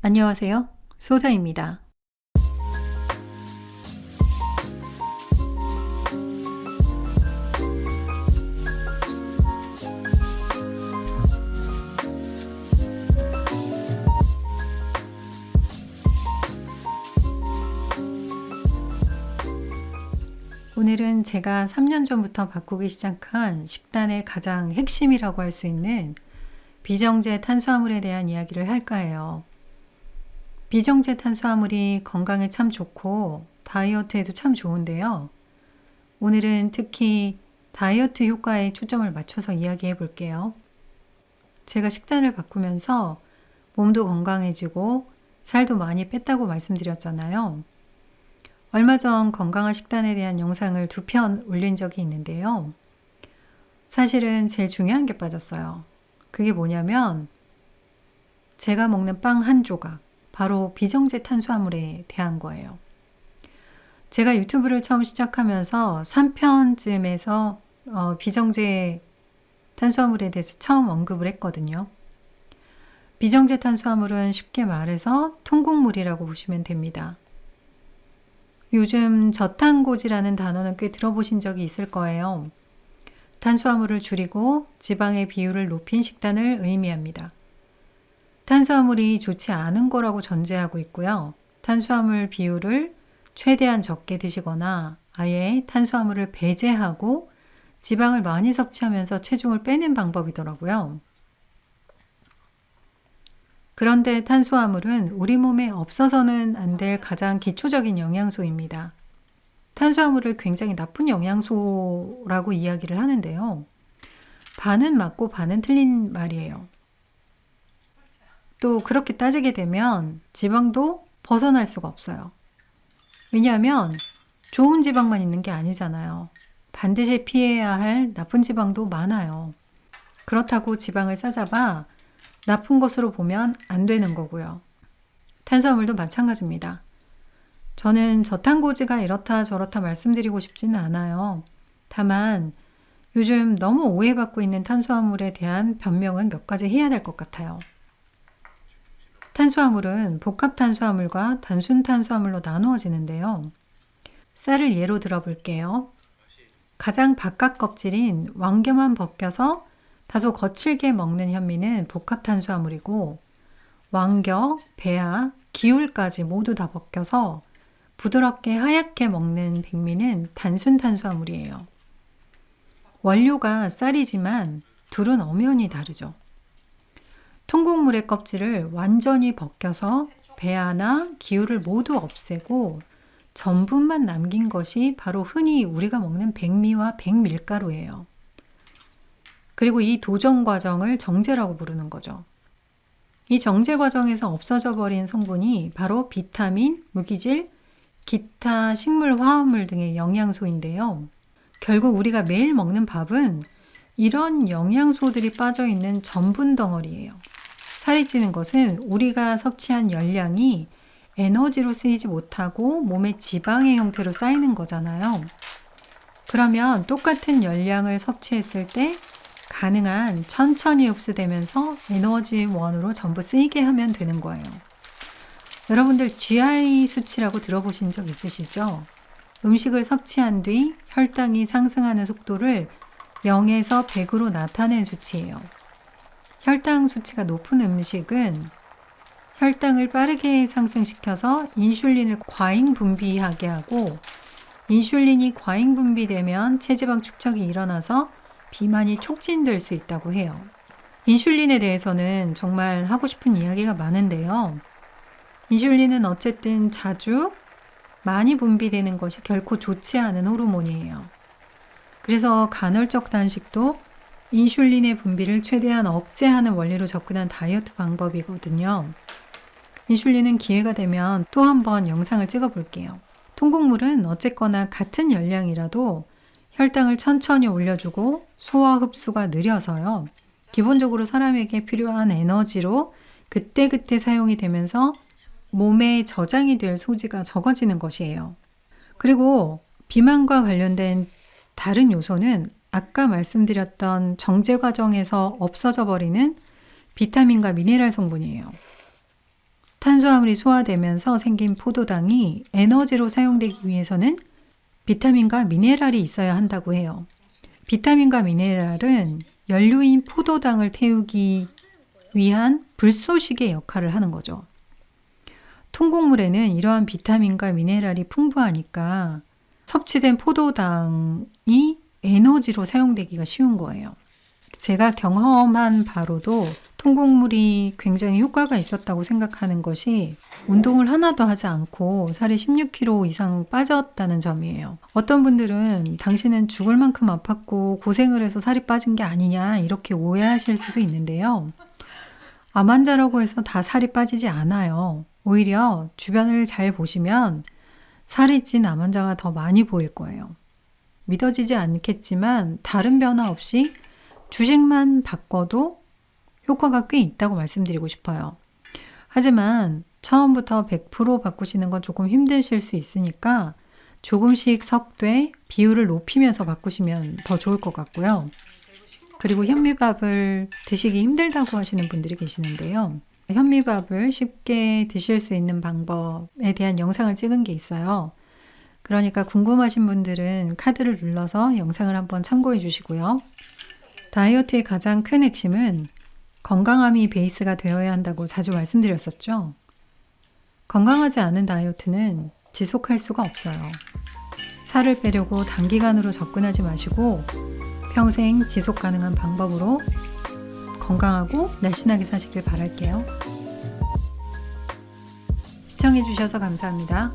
안녕하세요. 소다입니다. 오늘은 제가 3년 전부터 바꾸기 시작한 식단의 가장 핵심이라고 할 수 있는 비정제 탄수화물에 대한 이야기를 할까 해요. 비정제 탄수화물이 건강에 참 좋고 다이어트에도 참 좋은데요. 오늘은 특히 다이어트 효과에 초점을 맞춰서 이야기해 볼게요. 제가 식단을 바꾸면서 몸도 건강해지고 살도 많이 뺐다고 말씀드렸잖아요. 얼마 전 건강한 식단에 대한 영상을 2편 올린 적이 있는데요. 사실은 제일 중요한 게 빠졌어요. 그게 뭐냐면 제가 먹는 빵 한 조각, 바로 비정제 탄수화물에 대한 거예요. 제가 유튜브를 처음 시작하면서 3편쯤에서 비정제 탄수화물에 대해서 처음 언급을 했거든요. 비정제 탄수화물은 쉽게 말해서 통곡물이라고 보시면 됩니다. 요즘 저탄고지라는 단어는 꽤 들어보신 적이 있을 거예요. 탄수화물을 줄이고 지방의 비율을 높인 식단을 의미합니다. 탄수화물이 좋지 않은 거라고 전제하고 있고요. 탄수화물 비율을 최대한 적게 드시거나 아예 탄수화물을 배제하고 지방을 많이 섭취하면서 체중을 빼는 방법이더라고요. 그런데 탄수화물은 우리 몸에 없어서는 안 될 가장 기초적인 영양소입니다. 탄수화물을 굉장히 나쁜 영양소라고 이야기를 하는데요. 반은 맞고 반은 틀린 말이에요. 또 그렇게 따지게 되면 지방도 벗어날 수가 없어요. 왜냐하면 좋은 지방만 있는 게 아니잖아요. 반드시 피해야 할 나쁜 지방도 많아요. 그렇다고 지방을 싸잡아 나쁜 것으로 보면 안 되는 거고요. 탄수화물도 마찬가지입니다. 저는 저탄고지가 이렇다 저렇다 말씀드리고 싶지는 않아요. 다만 요즘 너무 오해받고 있는 탄수화물에 대한 변명은 몇 가지 해야 될 것 같아요. 탄수화물은 복합 탄수화물과 단순 탄수화물로 나누어지는데요. 쌀을 예로 들어볼게요. 가장 바깥 껍질인 왕겨만 벗겨서 다소 거칠게 먹는 현미는 복합 탄수화물이고 왕겨, 배아, 기울까지 모두 다 벗겨서 부드럽게 하얗게 먹는 백미는 단순 탄수화물이에요. 원료가 쌀이지만 둘은 엄연히 다르죠. 통곡물의 껍질을 완전히 벗겨서 배아나 기울을 모두 없애고 전분만 남긴 것이 바로 흔히 우리가 먹는 백미와 백밀가루예요. 그리고 이 도정 과정을 정제라고 부르는 거죠. 이 정제 과정에서 없어져 버린 성분이 바로 비타민, 무기질, 기타 식물 화합물 등의 영양소인데요. 결국 우리가 매일 먹는 밥은 이런 영양소들이 빠져 있는 전분 덩어리예요. 살이 찌는 것은 우리가 섭취한 열량이 에너지로 쓰이지 못하고 몸의 지방의 형태로 쌓이는 거잖아요. 그러면 똑같은 열량을 섭취했을 때 가능한 천천히 흡수되면서 에너지원으로 전부 쓰이게 하면 되는 거예요. 여러분들 GI 수치라고 들어보신 적 있으시죠? 음식을 섭취한 뒤 혈당이 상승하는 속도를 0에서 100으로 나타낸 수치예요. 혈당 수치가 높은 음식은 혈당을 빠르게 상승시켜서 인슐린을 과잉 분비하게 하고 인슐린이 과잉 분비되면 체지방 축적이 일어나서 비만이 촉진될 수 있다고 해요. 인슐린에 대해서는 정말 하고 싶은 이야기가 많은데요. 인슐린은 어쨌든 자주 많이 분비되는 것이 결코 좋지 않은 호르몬이에요. 그래서 간헐적 단식도 인슐린의 분비를 최대한 억제하는 원리로 접근한 다이어트 방법이거든요. 인슐린은 기회가 되면 또 한 번 영상을 찍어 볼게요. 통곡물은 어쨌거나 같은 열량이라도 혈당을 천천히 올려주고 소화 흡수가 느려서요. 기본적으로 사람에게 필요한 에너지로 그때그때 사용이 되면서 몸에 저장이 될 소지가 적어지는 것이에요. 그리고 비만과 관련된 다른 요소는 아까 말씀드렸던 정제 과정에서 없어져 버리는 비타민과 미네랄 성분이에요. 탄수화물이 소화되면서 생긴 포도당이 에너지로 사용되기 위해서는 비타민과 미네랄이 있어야 한다고 해요. 비타민과 미네랄은 연료인 포도당을 태우기 위한 불쏘시개 역할을 하는 거죠. 통곡물에는 이러한 비타민과 미네랄이 풍부하니까 섭취된 포도당이 에너지로 사용되기가 쉬운 거예요. 제가 경험한 바로도 통곡물이 굉장히 효과가 있었다고 생각하는 것이 운동을 하나도 하지 않고 살이 16kg 이상 빠졌다는 점이에요. 어떤 분들은 당신은 죽을 만큼 아팠고 고생을 해서 살이 빠진 게 아니냐 이렇게 오해하실 수도 있는데요. 암 환자라고 해서 다 살이 빠지지 않아요. 오히려 주변을 잘 보시면 살이 찐 암 환자가 더 많이 보일 거예요. 믿어지지 않겠지만 다른 변화 없이 주식만 바꿔도 효과가 꽤 있다고 말씀드리고 싶어요. 하지만 처음부터 100% 바꾸시는 건 조금 힘드실 수 있으니까 조금씩 섞되 비율을 높이면서 바꾸시면 더 좋을 것 같고요. 그리고 현미밥을 드시기 힘들다고 하시는 분들이 계시는데요. 현미밥을 쉽게 드실 수 있는 방법에 대한 영상을 찍은 게 있어요. 그러니까 궁금하신 분들은 카드를 눌러서 영상을 한번 참고해 주시고요. 다이어트의 가장 큰 핵심은 건강함이 베이스가 되어야 한다고 자주 말씀드렸었죠. 건강하지 않은 다이어트는 지속할 수가 없어요. 살을 빼려고 단기간으로 접근하지 마시고 평생 지속 가능한 방법으로 건강하고 날씬하게 사시길 바랄게요. 시청해 주셔서 감사합니다.